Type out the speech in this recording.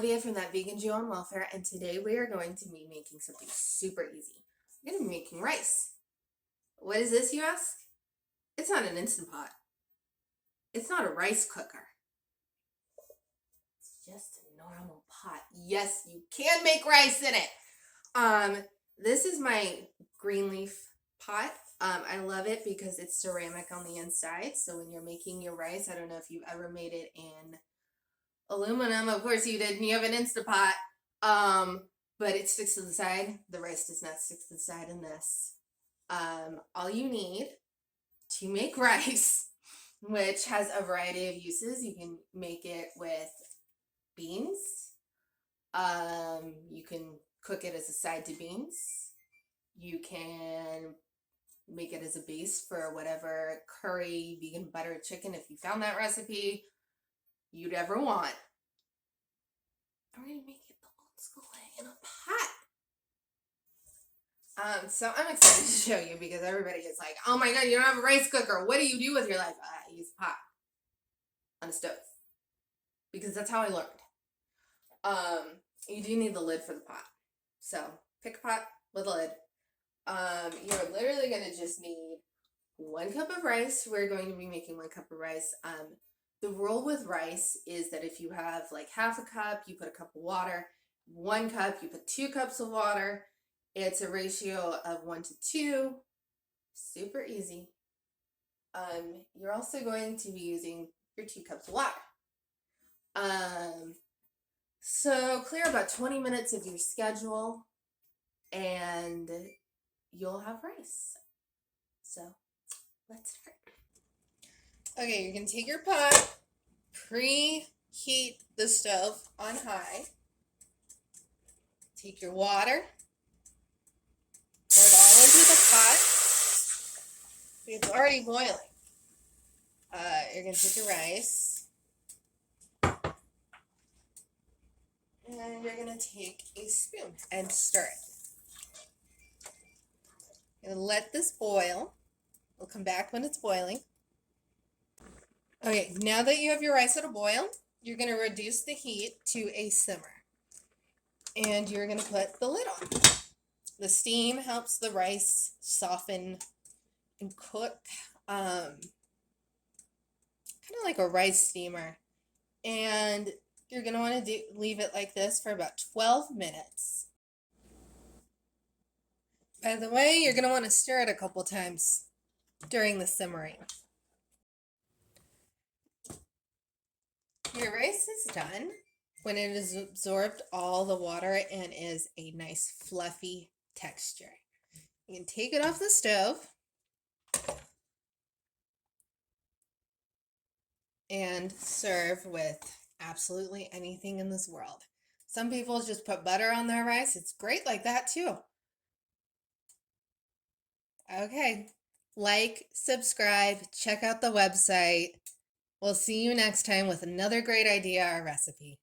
Olivia from That Vegan Jew on Welfare, and today we are going to be making something super easy. We're going to be making rice. What is this, you ask? It's not an Instant Pot. It's not a rice cooker. It's just a normal pot. Yes, you can make rice in it. This is my green leaf pot. I love it because it's ceramic on the inside, so when you're making your rice, I don't know if you've ever made it in aluminum. Of course you did, and you have an Instapot. But it sticks to the side. The rice does not stick to the side in this. All you need to make rice, which has a variety of uses. You can make it with beans. You can cook it as a side to beans. You can make it as a base for whatever curry, vegan butter chicken, if you found that recipe, you'd ever want. I'm going to make it the old school way in a pot. So I'm excited to show you because everybody is like, oh my god, you don't have a rice cooker. What do you do with your life? I use a pot on a stove because that's how I learned. You do need the lid for the pot. So pick a pot with a lid. You're literally going to just need 1 cup of rice. We're going to be making 1 cup of rice. The rule with rice is that if you have like half a cup, you put a cup of water. 1 cup, you put 2 cups of water. It's a ratio of 1 to 2. Super easy. You're also going to be using your 2 cups of water. So clear about 20 minutes of your schedule and you'll have rice. So let's start. Okay, you can take your pot, preheat the stove on high, take your water, pour it all into the pot. It's already boiling. You're going to take your rice, and you're going to take a spoon and stir it. You're going to let this boil. We'll come back when it's boiling. Okay, now that you have your rice at a boil, you're going to reduce the heat to a simmer. And you're going to put the lid on. The steam helps the rice soften and cook, kind of like a rice steamer. And you're going to want to leave it like this for about 12 minutes. By the way, you're going to want to stir it a couple times during the simmering. Your rice is done when it has absorbed all the water and is a nice fluffy texture. You can take it off the stove and serve with absolutely anything in this world. Some people just put butter on their rice. It's great like that too. Okay, like, subscribe, check out the website. We'll see you next time with another great idea or recipe.